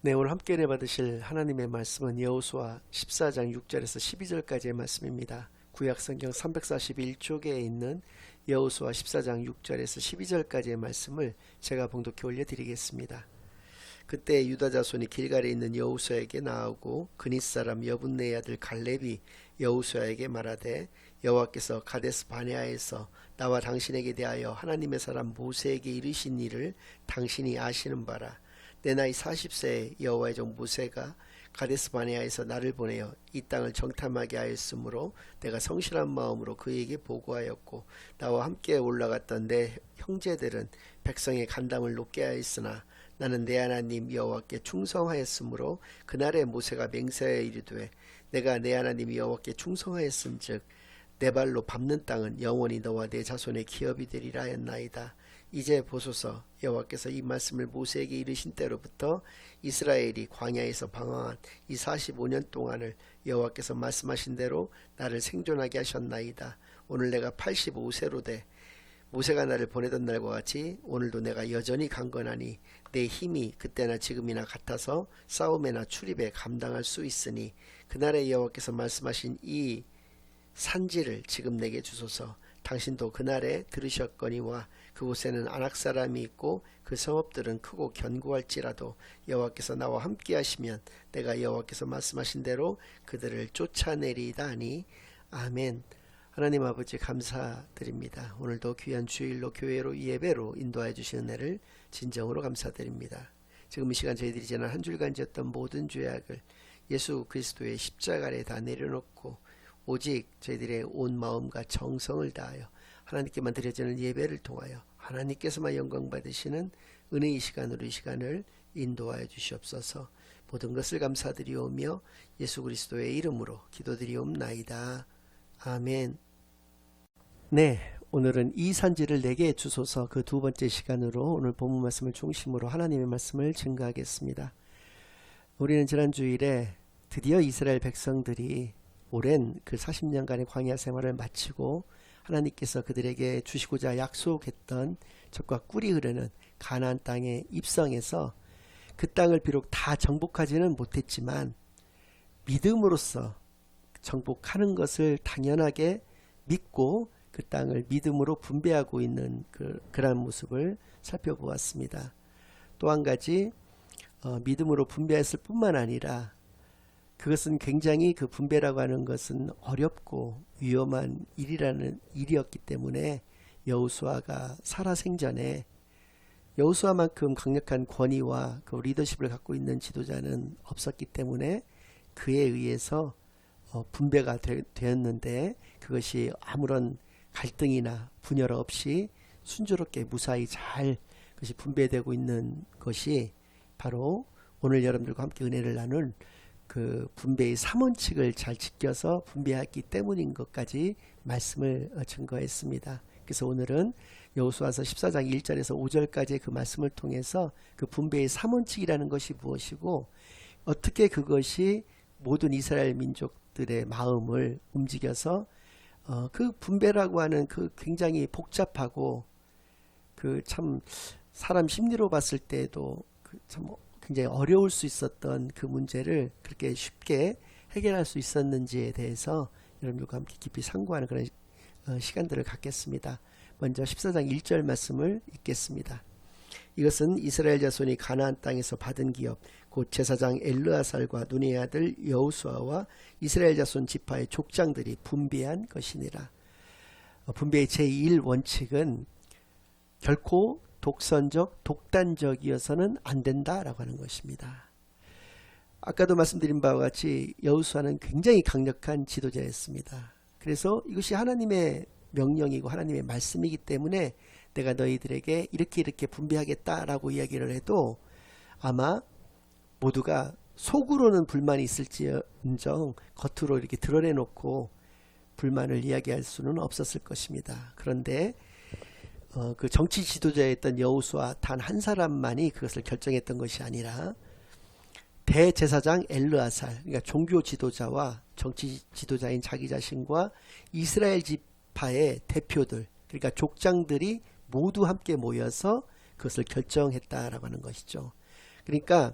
네, 오늘 함께 은혜 받으실 하나님의 말씀은 여호수아 14장 6절에서 12절까지의 말씀입니다. 구약성경 341쪽에 있는 여호수아 14장 6절에서 12절까지의 말씀을 제가 봉독해 올려드리겠습니다. 그때 유다 자손이 길갈에 있는 여호수아에게 나오고 그닛 사람 여분네의 아들 갈렙이 여호수아에게 말하되 여호와께서 가데스 바네아에서 나와 당신에게 대하여 하나님의 사람 모세에게 이르신 일을 당신이 아시는 바라. 내 나이 40세에 여호와의 종 모세가 가데스 바네아에서 나를 보내어 이 땅을 정탐하게 하였으므로 내가 성실한 마음으로 그에게 보고하였고 나와 함께 올라갔던 내 형제들은 백성의 간담을 높게 하였으나 나는 내 하나님 여호와께 충성하였으므로 그날에 모세가 맹세하여 이르되 내가 내 하나님 여호와께 충성하였은즉 내 발로 밟는 땅은 영원히 너와 내 자손의 기업이 되리라 하였나이다. 이제 보소서, 여호와께서 이 말씀을 모세에게 이르신 때로부터 이스라엘이 광야에서 방황한 이 45년 동안을 여호와께서 말씀하신 대로 나를 생존하게 하셨나이다. 오늘 내가 85세로 돼 모세가 나를 보내던 날과 같이 오늘도 내가 여전히 강건하니 내 힘이 그때나 지금이나 같아서 싸움에나 출입에 감당할 수 있으니 그날에 여호와께서 말씀하신 이 산지를 지금 내게 주소서. 당신도 그날에 들으셨거니와 그곳에는 아낙 사람이 있고 그 성읍들은 크고 견고할지라도 여호와께서 나와 함께 하시면 내가 여호와께서 말씀하신 대로 그들을 쫓아내리이다 하니 아멘. 하나님 아버지 감사드립니다. 오늘도 귀한 주일로 교회로 예배로 인도하여 주신 은혜를 진정으로 감사드립니다. 지금 이 시간 저희들이 지난 한 주일간 지었던 모든 죄악을 예수 그리스도의 십자가 아래 다 내려놓고 오직 저희들의 온 마음과 정성을 다하여 하나님께만 드려지는 예배를 통하여 하나님께서만 영광 받으시는 은혜의 시간으로 이 시간을 인도하여 주시옵소서. 모든 것을 감사드리오며 예수 그리스도의 이름으로 기도드리옵나이다. 아멘. 네, 오늘은 이 산지를 내게 주소서 그 두 번째 시간으로 오늘 본문 말씀을 중심으로 하나님의 말씀을 증거하겠습니다. 우리는 지난 주일에 드디어 이스라엘 백성들이 오랜 그 40년간의 광야 생활을 마치고 하나님께서 그들에게 주시고자 약속했던 적과 꿀이 흐르는 가나안 땅에 입성해서 그 땅을 비록 다 정복하지는 못했지만 믿음으로써 정복하는 것을 당연하게 믿고 그 땅을 믿음으로 분배하고 있는 그러한 모습을 살펴보았습니다. 또 한 가지 믿음으로 분배했을 뿐만 아니라 그것은 굉장히 그 분배라고 하는 것은 어렵고 위험한 일이었기 때문에 여호수아가 살아생전에 여호수아만큼 강력한 권위와 그 리더십을 갖고 있는 지도자는 없었기 때문에 그에 의해서 분배가 되었는데 그것이 아무런 갈등이나 분열 없이 순조롭게 무사히 잘 그것이 분배되고 있는 것이 바로 오늘 여러분들과 함께 은혜를 나눌 그 분배의 3원칙을 잘 지켜서 분배했기 때문인 것까지 말씀을 증거했습니다. 그래서 오늘은 여호수아서 14장 1절에서 5절까지의 그 말씀을 통해서 그 분배의 3원칙이라는 것이 무엇이고 어떻게 그것이 모든 이스라엘 민족들의 마음을 움직여서 그 분배라고 하는 그 굉장히 복잡하고 그 참 사람 심리로 봤을 때도 참 굉장히 어려울 수 있었던 그 문제를 그렇게 쉽게 해결할 수 있었는지에 대해서 여러분들과 함께 깊이 상고하는 그런 시간들을 갖겠습니다. 먼저 14장 1절 말씀을 읽겠습니다. 이것은 이스라엘 자손이 가나안 땅에서 받은 기업 곧 제사장 엘르아살과 눈의 아들 여호수아와 이스라엘 자손 지파의 족장들이 분배한 것이니라. 분배의 제1원칙은 결코 독선적, 독단적이어서는 안 된다라고 하는 것입니다. 아까도 말씀드린 바와 같이 여호수아는 굉장히 강력한 지도자였습니다. 그래서 이것이 하나님의 명령이고 하나님의 말씀이기 때문에 내가 너희들에게 이렇게 분배하겠다라고 이야기를 해도 아마 모두가 속으로는 불만이 있을지언정 겉으로 이렇게 드러내놓고 불만을 이야기할 수는 없었을 것입니다. 그런데 그 정치 지도자였던 여호수아 단 한 사람만이 그것을 결정했던 것이 아니라 대제사장 엘르아살, 그러니까 종교 지도자와 정치 지도자인 자기 자신과 이스라엘 지파의 대표들, 그러니까 족장들이 모두 함께 모여서 그것을 결정했다라고 하는 것이죠. 그러니까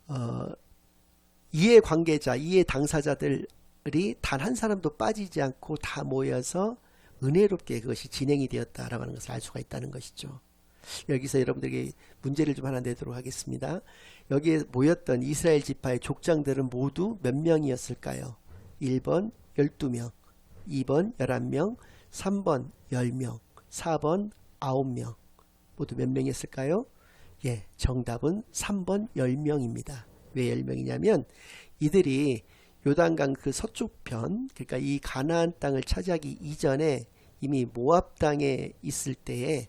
어, 이해 관계자, 이해 당사자들이 단 한 사람도 빠지지 않고 다 모여서 은혜롭게 그것이 진행이 되었다라고 하는 것을 알 수가 있다는 것이죠. 여기서 여러분들에게 문제를 좀 하나 내도록 하겠습니다. 여기에 모였던 이스라엘 지파의 족장들은 모두 몇 명이었을까요? 1번 12명, 2번 11명, 3번 10명, 4번 9명. 모두 몇 명이었을까요? 예, 정답은 3번 10명입니다. 왜 10명이냐면 이들이 요단강 그 서쪽편, 그러니까 이 가나안 땅을 차지하기 이전에 이미 모압 땅에 있을 때에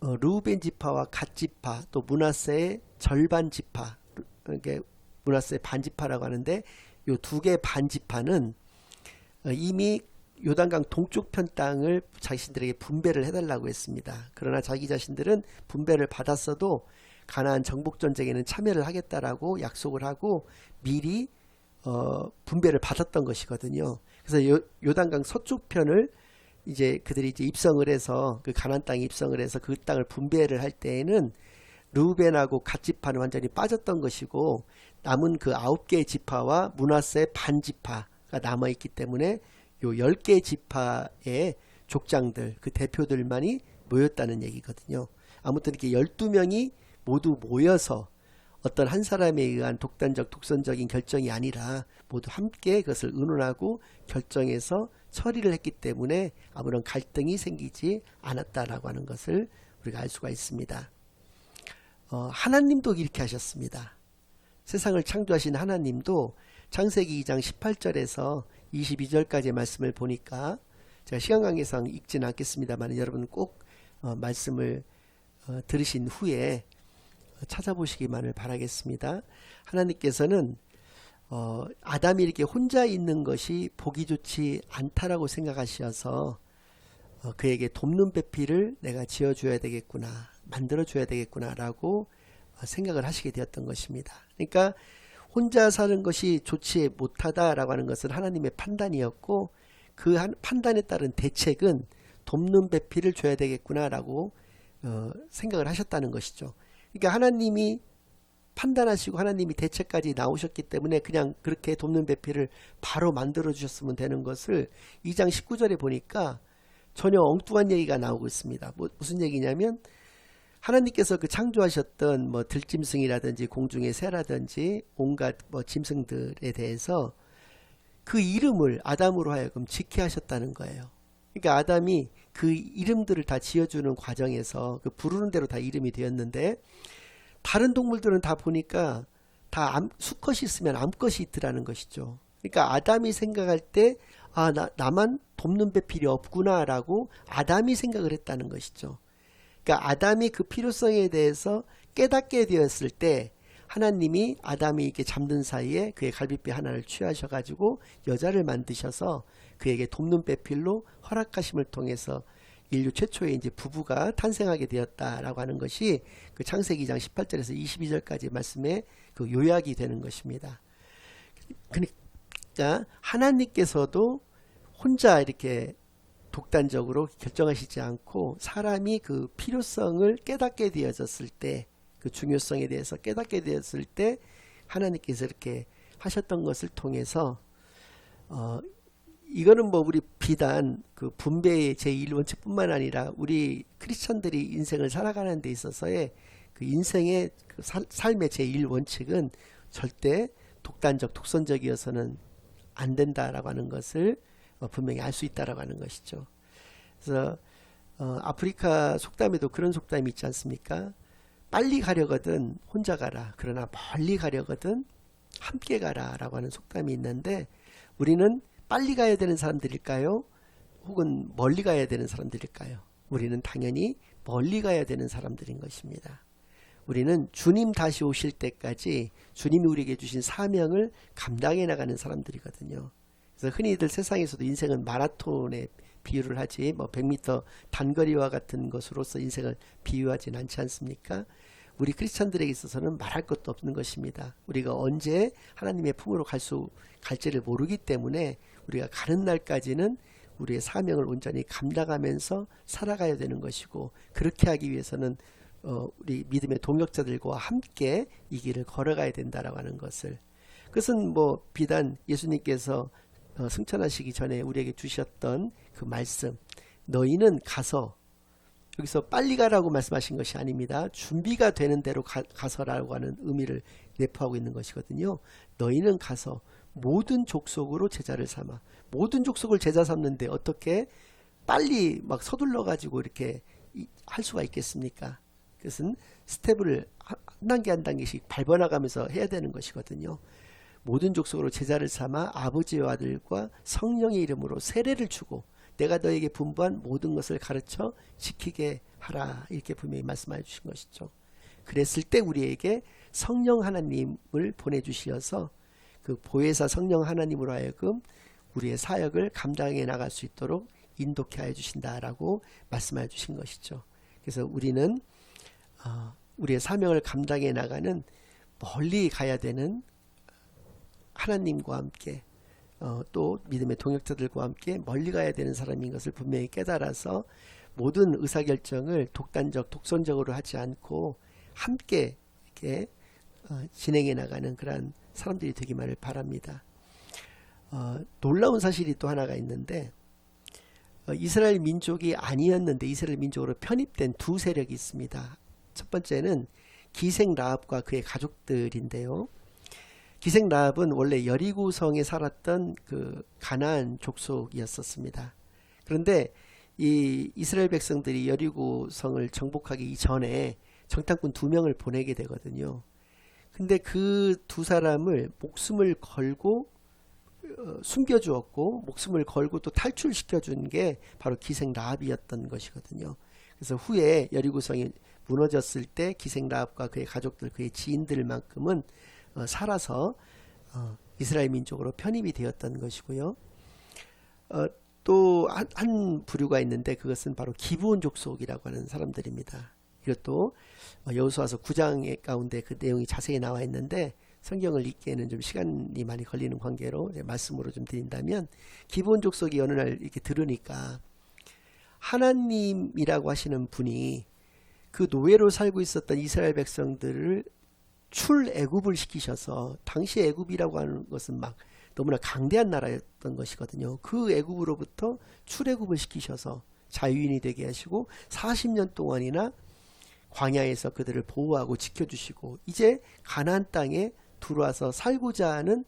르우벤 지파와 갓 지파, 또 므낫세의 절반 지파, 그러니까 므낫세의 반 지파라고 하는데 요 두 개 반 지파는 이미 요단강 동쪽편 땅을 자신들에게 분배를 해달라고 했습니다. 그러나 자기 자신들은 분배를 받았어도 가나안 정복 전쟁에는 참여를 하겠다라고 약속을 하고 미리 분배를 받았던 것이거든요. 그래서 요단강 서쪽편을 이제 그들이 이제 입성을 해서 그 가나안 땅에 입성을 해서 그 땅을 분배를 할 때에는 르우벤하고 갓 지파는 완전히 빠졌던 것이고 남은 그 9개의 지파와 므낫세 반 지파가 남아 있기 때문에 요 10개 지파의 족장들, 그 대표들만이 모였다는 얘기거든요. 아무튼 이렇게 12명이 모두 모여서 어떤 한 사람에 의한 독단적 독선적인 결정이 아니라 모두 함께 그것을 의논하고 결정해서 처리를 했기 때문에 아무런 갈등이 생기지 않았다라고 하는 것을 우리가 알 수가 있습니다. 하나님도 이렇게 하셨습니다. 세상을 창조하신 하나님도 창세기 2장 18절에서 22절까지의 말씀을 보니까 제가 시간 관계상 읽지는 않겠습니다만 여러분 꼭 말씀을 들으신 후에 찾아보시기만을 바라겠습니다. 하나님께서는 아담이 이렇게 혼자 있는 것이 보기 좋지 않다라고 생각하셔서 그에게 돕는 배필을 내가 지어줘야 되겠구나, 만들어줘야 되겠구나 라고 생각을 하시게 되었던 것입니다. 그러니까 혼자 사는 것이 좋지 못하다라고 하는 것은 하나님의 판단이었고 그 판단에 따른 대책은 돕는 배필을 줘야 되겠구나라고 생각을 하셨다는 것이죠. 그러니까 하나님이 판단하시고 하나님이 대책까지 나오셨기 때문에 그냥 그렇게 돕는 배필을 바로 만들어 주셨으면 되는 것을 2장 19절에 보니까 전혀 엉뚱한 얘기가 나오고 있습니다. 무슨 얘기냐면 하나님께서 그 창조하셨던 뭐 들짐승이라든지 공중의 새라든지 온갖 뭐 짐승들에 대해서 그 이름을 아담으로 하여금 지게 하셨다는 거예요. 그러니까 아담이 그 이름들을 다 지어주는 과정에서 그 부르는 대로 다 이름이 되었는데 다른 동물들은 다 보니까 다 수컷이 있으면 암컷이 있더라는 것이죠. 그러니까 아담이 생각할 때 나만 돕는 배필이 없구나 라고 아담이 생각을 했다는 것이죠. 그러니까 아담이 그 필요성에 대해서 깨닫게 되었을 때 하나님이 아담이 이렇게 잠든 사이에 그의 갈빗배 하나를 취하셔가지고 여자를 만드셔서 그에게 돕는 배필로 허락하심을 통해서 인류 최초의 이제 부부가 탄생하게 되었다라고 하는 것이 그 창세기 2장 18절에서 22절까지 말씀의 그 요약이 되는 것입니다. 그러니까 하나님께서도 혼자 이렇게 독단적으로 결정하시지 않고 사람이 그 필요성을 깨닫게 되어졌을 때, 그 중요성에 대해서 깨닫게 되었을 때 하나님께서 이렇게 하셨던 것을 통해서 이거는 뭐 우리 비단 그 분배의 제1원칙뿐만 아니라 우리 크리스천들이 인생을 살아가는 데 있어서의 그 인생의 그 삶의 제1원칙은 절대 독단적 독선적이어서는 안 된다라고 하는 것을 분명히 알 수 있다라고 하는 것이죠. 그래서 아프리카 속담에도 그런 속담이 있지 않습니까? 빨리 가려거든 혼자 가라, 그러나 멀리 가려거든 함께 가라 라고 하는 속담이 있는데 우리는 빨리 가야 되는 사람들일까요? 혹은 멀리 가야 되는 사람들일까요? 우리는 당연히 멀리 가야 되는 사람들인 것입니다. 우리는 주님 다시 오실 때까지 주님이 우리에게 주신 사명을 감당해 나가는 사람들이거든요. 그래서 흔히들 세상에서도 인생은 마라톤에 비유를 하지 뭐 100m 단거리와 같은 것으로서 인생을 비유하진 않지 않습니까? 우리 크리스천들에게 있어서는 말할 것도 없는 것입니다. 우리가 언제 하나님의 품으로 갈지를 모르기 때문에 우리가 가는 날까지는 우리의 사명을 온전히 감당하면서 살아가야 되는 것이고, 그렇게 하기 위해서는 우리 믿음의 동역자들과 함께 이 길을 걸어가야 된다라고 하는 것을, 그것은 뭐 비단 예수님께서 승천하시기 전에 우리에게 주셨던 그 말씀, 너희는 가서, 여기서 빨리 가라고 말씀하신 것이 아닙니다. 준비가 되는 대로 가서라고 하는 의미를 내포하고 있는 것이거든요. 너희는 가서 모든 족속으로 제자를 삼아. 모든 족속을 제자 삼는데 어떻게 빨리 막 서둘러 가지고 이렇게 할 수가 있겠습니까? 그것은 스텝을 한 단계 한 단계씩 밟아나가면서 해야 되는 것이거든요. 모든 족속으로 제자를 삼아 아버지와 아들과 성령의 이름으로 세례를 주고 내가 너에게 분부한 모든 것을 가르쳐 지키게 하라, 이렇게 분명히 말씀해 주신 것이죠. 그랬을 때 우리에게 성령 하나님을 보내주셔서 그 보혜사 성령 하나님으로 하여금 우리의 사역을 감당해 나갈 수 있도록 인도케 하여 주신다라고 말씀해 주신 것이죠. 그래서 우리는 우리의 사명을 감당해 나가는 멀리 가야 되는 하나님과 함께 또 믿음의 동역자들과 함께 멀리 가야 되는 사람인 것을 분명히 깨달아서 모든 의사결정을 독선적으로 하지 않고 함께 이렇게 진행해 나가는 그러한 사람들이 되기만을 바랍니다. 놀라운 사실이 또 하나가 있는데, 이스라엘 민족이 아니었는데 이스라엘 민족으로 편입된 두 세력이 있습니다. 첫 번째는 기생 라합과 그의 가족들인데요. 기생 라합은 원래 여리고성에 살았던 그 가나안 족속이었었습니다. 그런데 이 이스라엘 백성들이 여리고성을 정복하기 이전에 정탐꾼 2명을 보내게 되거든요. 근데 그 두 사람을 목숨을 걸고 숨겨주었고 목숨을 걸고 또 탈출시켜준 게 바로 기생 라합이었던 것이거든요. 그래서 후에 여리고성이 무너졌을 때 기생 라합과 그의 가족들, 그의 지인들만큼은 살아서 이스라엘 민족으로 편입이 되었던 것이고요. 또 한 부류가 있는데 그것은 바로 기브온 족속이라고 하는 사람들입니다. 이것도 여호수아서 9장 가운데 그 내용이 자세히 나와 있는데 성경을 읽기에는 좀 시간이 많이 걸리는 관계로 말씀으로 좀 드린다면, 기브온 족속이 어느 날 이렇게 들으니까 하나님이라고 하시는 분이 그 노예로 살고 있었던 이스라엘 백성들을 출애굽을 시키셔서, 당시 애굽이라고 하는 것은 막 너무나 강대한 나라였던 것이거든요. 그 애굽으로부터 출애굽을 시키셔서 자유인이 되게 하시고 40년 동안이나 광야에서 그들을 보호하고 지켜주시고 이제 가나안 땅에 들어와서 살고자 하는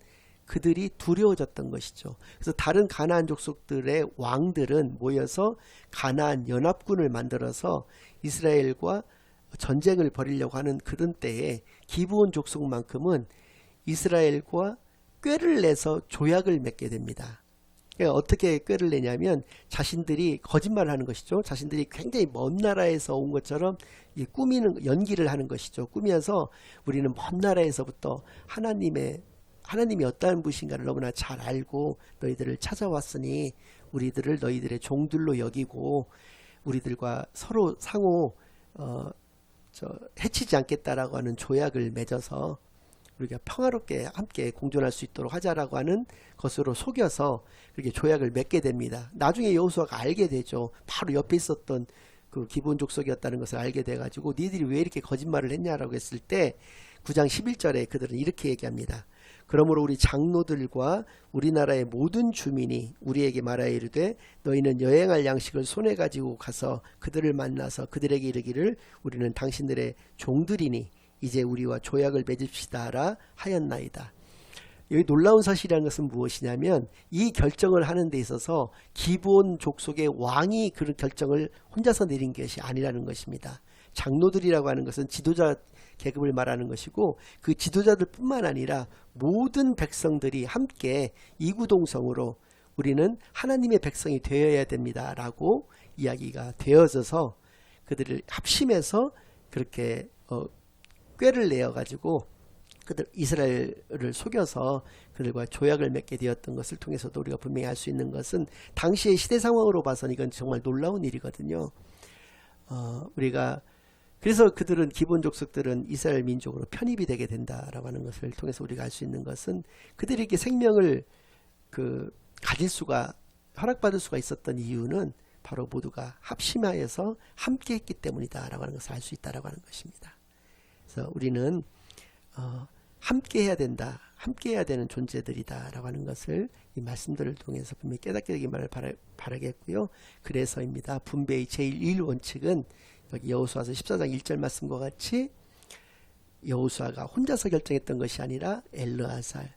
그들이 두려워졌던 것이죠. 그래서 다른 가나안 족속들의 왕들은 모여서 가나안 연합군을 만들어서 이스라엘과 전쟁을 벌이려고 하는 그런 때에 기브온 족속만큼은 이스라엘과 꾀를 내서 조약을 맺게 됩니다. 그러니까 어떻게 꾀를 내냐면 자신들이 거짓말을 하는 것이죠. 자신들이 굉장히 먼 나라에서 온 것처럼 꾸미는, 연기를 하는 것이죠. 꾸며서 우리는 먼 나라에서부터 하나님이 어떠한 분이신가를 너무나 잘 알고 너희들을 찾아왔으니 우리들을 너희들의 종들로 여기고 우리들과 서로 상호 해치지 않겠다라고 하는 조약을 맺어서 우리가 평화롭게 함께 공존할 수 있도록 하자라고 하는 것으로 속여서 그렇게 조약을 맺게 됩니다. 나중에 여호수아가 알게 되죠. 바로 옆에 있었던 그 기브온 족속이었다는 것을 알게 돼가지고 니들이 왜 이렇게 거짓말을 했냐라고 했을 때 9장 11절에 그들은 이렇게 얘기합니다. 그러므로 우리 장로들과 우리나라의 모든 주민이 우리에게 말하여 이르되 너희는 여행할 양식을 손에 가지고 가서 그들을 만나서 그들에게 이르기를 우리는 당신들의 종들이니 이제 우리와 조약을 맺읍시다라 하였나이다. 여기 놀라운 사실이라는 것은 무엇이냐면 이 결정을 하는 데 있어서 기브온 족속의 왕이 그런 결정을 혼자서 내린 것이 아니라는 것입니다. 장로들이라고 하는 것은 지도자 계급을 말하는 것이고 그 지도자들 뿐만 아니라 모든 백성들이 함께 이구동성으로 우리는 하나님의 백성이 되어야 됩니다 라고 이야기가 되어져서 그들을 합심해서 그렇게 꾀를 내어 가지고 그들 이스라엘을 속여서 그들과 조약을 맺게 되었던 것을 통해서도 우리가 분명히 알 수 있는 것은 당시의 시대 상황으로 봐서는 이건 정말 놀라운 일이거든요. 우리가 그래서 그들은 기본 족속들은 이스라엘 민족으로 편입이 되게 된다라고 하는 것을 통해서 우리가 알 수 있는 것은 그들이 이렇게 생명을 가질 수가 허락받을 수가 있었던 이유는 바로 모두가 합심하여서 함께 했기 때문이다 라고 하는 것을 알 수 있다라고 하는 것입니다. 그래서 우리는 함께 해야 된다, 함께 해야 되는 존재들이다 라고 하는 것을 이 말씀들을 통해서 분명히 깨닫게 되기만을 바라겠고요. 그래서입니다. 분배의 제1원칙은 여기 여호수아서 14장 1절 말씀과 같이 여호수아가 혼자서 결정했던 것이 아니라 엘르아살,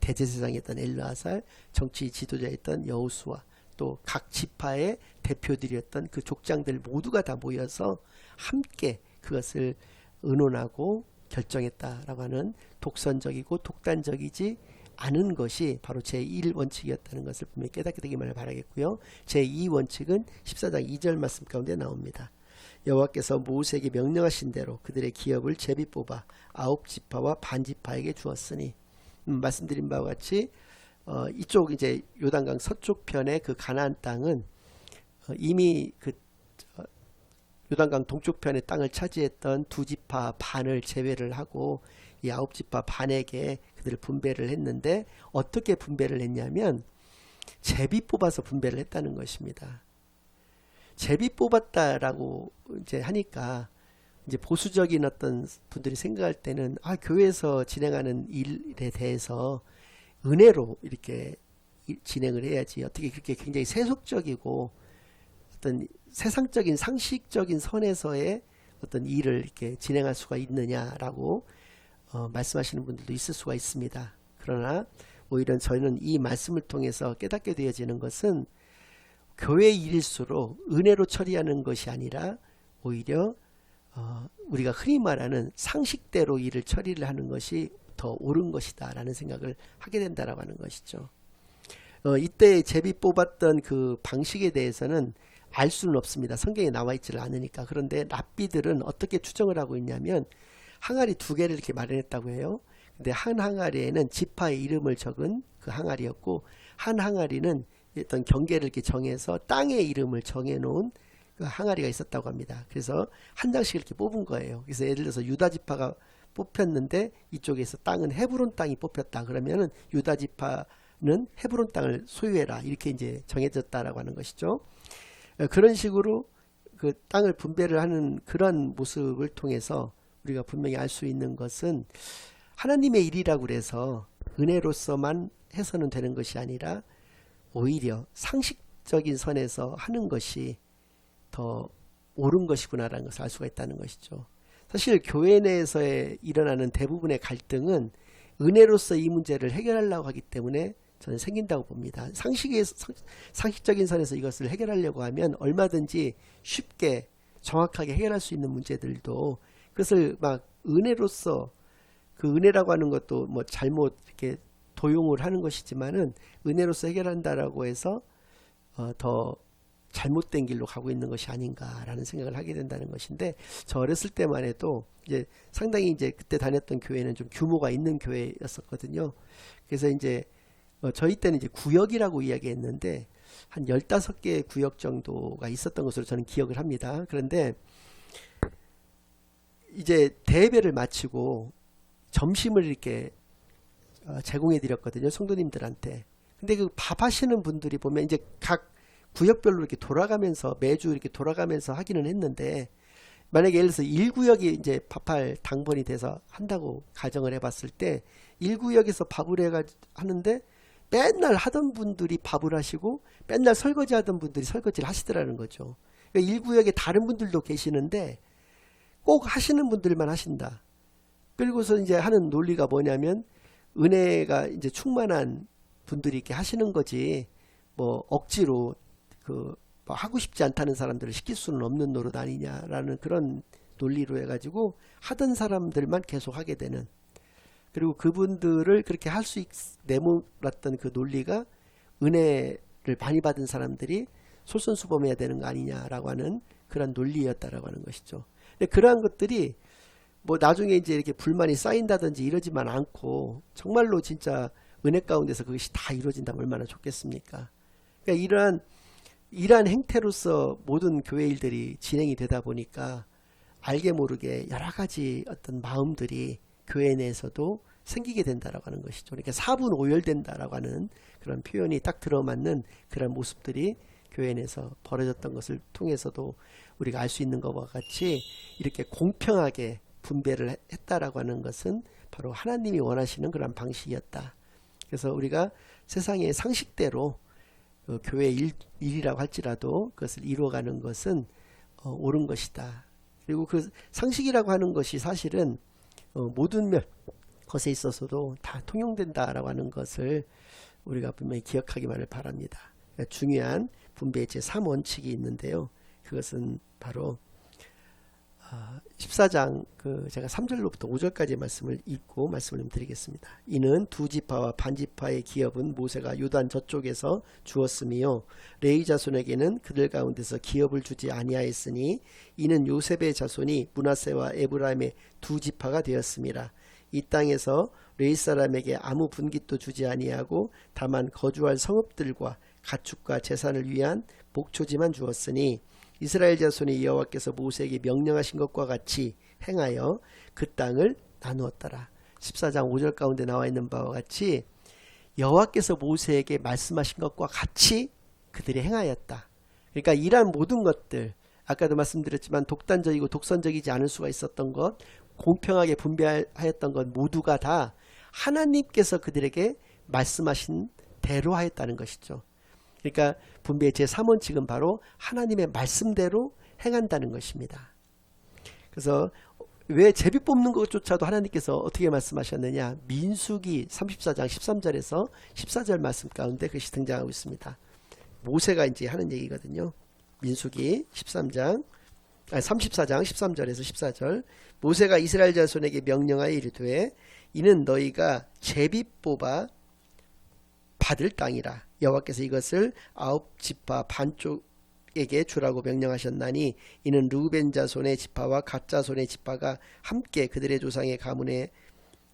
대제사장이었던 엘르아살, 정치 지도자였던 여호수아, 또 각 지파의 대표들이었던 그 족장들 모두가 다 모여서 함께 그것을 의논하고 결정했다라고 하는 독선적이고 독단적이지 않은 것이 바로 제1원칙이었다는 것을 분명히 깨닫게 되기만을 바라겠고요. 제2원칙은 14장 2절 말씀 가운데 나옵니다. 여호와께서 모세에게 명령하신 대로 그들의 기업을 제비 뽑아 9지파와 반지파에게 주었으니, 말씀드린 바와 같이 이쪽 이제 요단강 서쪽 편의 그 가나안 땅은 이미 그 요단강 동쪽 편의 땅을 차지했던 2지파 반을 제외를 하고 이 9지파 반에게 그들을 분배를 했는데, 어떻게 분배를 했냐면 제비 뽑아서 분배를 했다는 것입니다. 제비 뽑았다라고 이제 하니까 이제 보수적인 어떤 분들이 생각할 때는 교회에서 진행하는 일에 대해서 은혜로 이렇게 진행을 해야지, 어떻게 그렇게 굉장히 세속적이고 어떤 세상적인 상식적인 선에서의 어떤 일을 이렇게 진행할 수가 있느냐라고 말씀하시는 분들도 있을 수가 있습니다. 그러나 오히려 저희는 이 말씀을 통해서 깨닫게 되어지는 것은 교회 일일수록 은혜로 처리하는 것이 아니라 오히려 우리가 흔히 말하는 상식대로 일을 처리를 하는 것이 더 옳은 것이다 라는 생각을 하게 된다라고 하는 것이죠. 이때 제비 뽑았던 그 방식에 대해서는 알 수는 없습니다. 성경에 나와 있지를 않으니까. 그런데 랍비들은 어떻게 추정을 하고 있냐면 항아리 2개를 이렇게 마련했다고 해요. 근데 한 항아리에는 지파의 이름을 적은 그 항아리였고, 한 항아리는 어떤 경계를 이렇게 정해서 땅의 이름을 정해놓은 그 항아리가 있었다고 합니다. 그래서 한 장씩 이렇게 뽑은 거예요. 그래서 예를 들어서 유다 지파가 뽑혔는데 이쪽에서 땅은 헤브론 땅이 뽑혔다. 그러면은 유다 지파는 헤브론 땅을 소유해라. 이렇게 이제 정해졌다라고 하는 것이죠. 그런 식으로 그 땅을 분배를 하는 그런 모습을 통해서 우리가 분명히 알 수 있는 것은 하나님의 일이라고 그래서 은혜로서만 해서는 되는 것이 아니라 오히려 상식적인 선에서 하는 것이 더 옳은 것이구나라는 것을 알 수가 있다는 것이죠. 사실 교회 내에서 일어나는 대부분의 갈등은 은혜로서 이 문제를 해결하려고 하기 때문에 저는 생긴다고 봅니다. 상식적인 선에서 이것을 해결하려고 하면 얼마든지 쉽게 정확하게 해결할 수 있는 문제들도, 그것을 막 은혜로서, 그 은혜라고 하는 것도 뭐 잘못 이렇게 도용을 하는 것이지만은 은혜로서 해결한다라고 해서 더 잘못된 길로 가고 있는 것이 아닌가라는 생각을 하게 된다는 것인데, 저 어렸을 때만 해도 이제 상당히 이제 그때 다녔던 교회는 좀 규모가 있는 교회였었거든요. 그래서 이제 저희 때는 이제 구역이라고 이야기했는데 한 15개의 구역 정도가 있었던 것으로 저는 기억을 합니다. 그런데 이제 대회를 마치고 점심을 이렇게 제공해 드렸거든요, 성도님들한테. 근데 그 밥 하시는 분들이 보면 이제 각 구역별로 이렇게 돌아가면서 매주 이렇게 돌아가면서 하기는 했는데, 만약에 예를 들어서 1구역이 이제 밥할 당번이 돼서 한다고 가정을 해봤을 때 1구역에서 밥을 하는데 맨날 하던 분들이 밥을 하시고 맨날 설거지 하던 분들이 설거지를 하시더라는 거죠. 그러니까 1구역에 다른 분들도 계시는데 꼭 하시는 분들만 하신다. 그리고서 이제 하는 논리가 뭐냐면 은혜가 이제 충만한 분들이 이렇게 하시는 거지, 뭐 억지로 그 뭐 하고 싶지 않다는 사람들을 시킬 수는 없는 노릇 아니냐라는 그런 논리로 해가지고 하던 사람들만 계속 하게 되는, 그리고 그분들을 그렇게 할 수 내몰았던 그 논리가 은혜를 많이 받은 사람들이 솔선수범해야 되는 거 아니냐라고 하는 그런 논리였다라고 하는 것이죠. 근데 그러한 것들이 뭐 나중에 이제 이렇게 불만이 쌓인다든지 이러지만 않고 정말로 진짜 은혜 가운데서 그것이 다 이루어진다면 얼마나 좋겠습니까? 그러니까 이러한 행태로서 모든 교회 일들이 진행이 되다 보니까 알게 모르게 여러 가지 어떤 마음들이 교회 내에서도 생기게 된다라고 하는 것이죠. 그러니까 사분오열된다라고 하는 그런 표현이 딱 들어맞는 그런 모습들이 교회 내에서 벌어졌던 것을 통해서도 우리가 알 수 있는 것과 같이 이렇게 공평하게 분배를 했다라고 하는 것은 바로 하나님이 원하시는 그런 방식이었다. 그래서 우리가 세상의 상식대로 교회 일이라고 할지라도 그것을 이루어가는 것은 옳은 것이다. 그리고 그 상식이라고 하는 것이 사실은 모든 것에 있어서도 다 통용된다라고 하는 것을 우리가 분명히 기억하기만을 바랍니다. 그러니까 중요한 분배의 제3원칙이 있는데요. 그것은 바로 14장 제가 3절로부터 5절까지의 말씀을 읽고 말씀을 드리겠습니다. 이는 두 지파와 반 지파의 기업은 모세가 요단 저쪽에서 주었으며 레위 자손에게는 그들 가운데서 기업을 주지 아니하였으니 이는 요셉의 자손이 므낫세와 에브라임의 두 지파가 되었습니다. 이 땅에서 레위 사람에게 아무 분깃도 주지 아니하고 다만 거주할 성읍들과 가축과 재산을 위한 목초지만 주었으니 이스라엘 자손이 여호와께서 모세에게 명령하신 것과 같이 행하여 그 땅을 나누었더라. 14장 5절 가운데 나와 있는 바와 같이 여호와께서 모세에게 말씀하신 것과 같이 그들이 행하였다. 그러니까 이러한 모든 것들, 아까도 말씀드렸지만 독단적이고 독선적이지 않을 수가 있었던 것, 공평하게 분배하였던 것 모두가 다 하나님께서 그들에게 말씀하신 대로 하였다는 것이죠. 그러니까 분배의 제3원칙은 바로 하나님의 말씀대로 행한다는 것입니다. 그래서 왜 제비 뽑는 것조차도 하나님께서 어떻게 말씀하셨느냐, 민수기 34장 13절에서 14절 말씀 가운데 그것이 등장하고 있습니다. 모세가 이제 하는 얘기거든요. 민수기 34장 13절에서 14절. 모세가 이스라엘 자손에게 명령하여 이르되 이는 너희가 제비 뽑아 받을 땅이라. 여호와께서 이것을 9지파 반쪽에게 주라고 명령하셨나니 이는 르우벤 자손의 지파와 갓 자손의 지파가 함께 그들의 조상의 가문에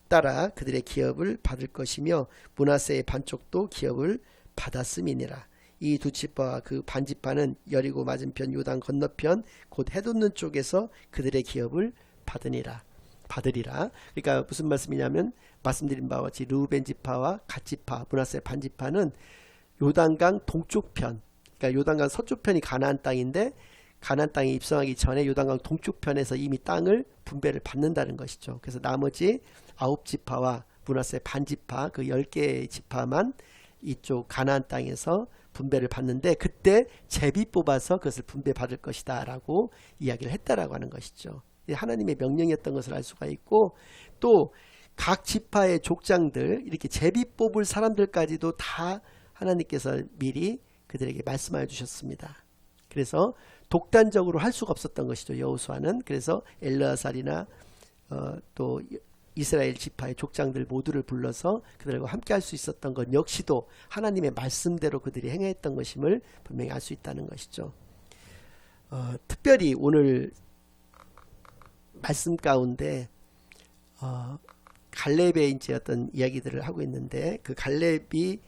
따라 그들의 기업을 받을 것이며 므낫세의 반쪽도 기업을 받았음이니라. 이 두 지파와 그 반지파는 여리고 맞은편 요단 건너편 곧 해돋는 쪽에서 그들의 기업을 받으리라. 그러니까 무슨 말씀이냐면 말씀드린 바와 같이 르우벤 지파와 갓 지파, 므낫세 반지파는 요단강 동쪽편, 그러니까 요단강 서쪽편이 가나안 땅인데 가나안 땅에 입성하기 전에 요단강 동쪽편에서 이미 땅을 분배를 받는다는 것이죠. 그래서 나머지 9지파와 므낫세 반지파 그 10개의 지파만 이쪽 가나안 땅에서 분배를 받는데 그때 제비 뽑아서 그것을 분배받을 것이다 라고 이야기를 했다라고 하는 것이죠. 하나님의 명령이었던 것을 알 수가 있고 또 각 지파의 족장들 이렇게 제비 뽑을 사람들까지도 다 하나님께서 미리 그들에게 말씀하여 주셨습니다. 그래서 독단적으로 할 수가 없었던 것이죠. 여호수아는. 그래서 엘르아살이나 또 이스라엘 지파의 족장들 모두를 불러서 그들과 함께 할 수 있었던 것 역시도 하나님의 말씀대로 그들이 행했던 것임을 분명히 알 수 있다는 것이죠. 특별히 오늘 말씀 가운데 갈렙의 이제 어떤 이야기들을 하고 있는데 그 갈렙이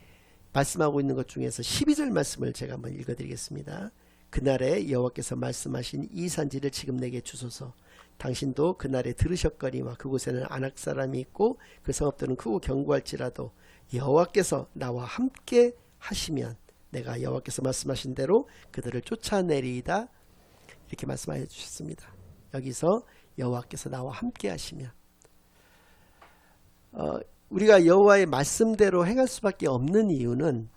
말씀하고 있는 것 중에서 12절 말씀을 제가 한번 읽어드리겠습니다. 그날에 여호와께서 말씀하신 이 산지를 지금 내게 주소서. 당신도 그날에 들으셨거니와 그곳에는 아낙 사람이 있고 그 성읍들은 크고 견고할지라도 여호와께서 나와 함께 하시면 내가 여호와께서 말씀하신 대로 그들을 쫓아내리이다. 이렇게 말씀하여 주셨습니다. 여기서 여호와께서 나와 함께 하시면 우리가 여호와의 말씀대로 행할 수밖에 없는 이유는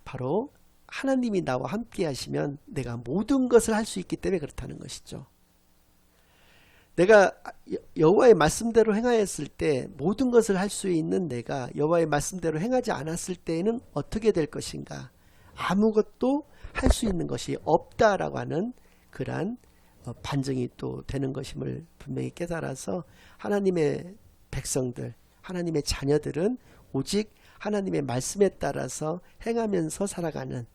바로 하나님이 나와 함께 하시면 내가 모든 것을 할 수 있기 때문에 그렇다는 것이죠. 내가 여호와의 말씀대로 행하였을 때 모든 것을 할 수 있는 내가 여호와의 말씀대로 행하지 않았을 때에는 어떻게 될 것인가? 아무것도 할 수 있는 것이 없다라고 하는 그러한 반증이 또 되는 것임을 분명히 깨달아서 하나님의 백성들, 하나님의 자녀들은 오직 하나님의 말씀에 따라서 행하면서 살아가는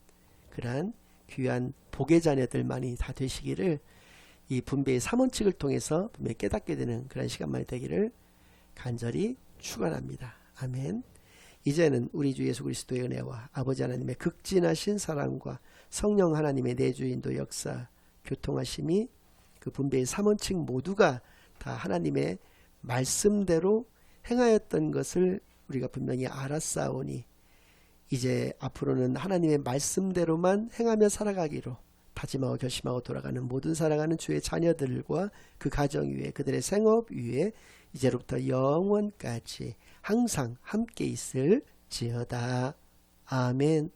그러한 귀한 복의 자녀들만이 다 되시기를 이 분배의 3원칙을 통해서 분명히 깨닫게 되는 그런 시간만이 되기를 간절히 축원합니다. 아멘. 이제는 우리 주 예수 그리스도의 은혜와 아버지 하나님의 극진하신 사랑과 성령 하나님의 내주인도 역사 교통하심이 그 분배의 3원칙 모두가 다 하나님의 말씀대로 행하였던 것을 우리가 분명히 알았사오니 이제 앞으로는 하나님의 말씀대로만 행하며 살아가기로 다짐하고 결심하고 돌아가는 모든 살아가는 주의 자녀들과 그 가정 위에 그들의 생업 위에 이제로부터 영원까지 항상 함께 있을지어다. 아멘.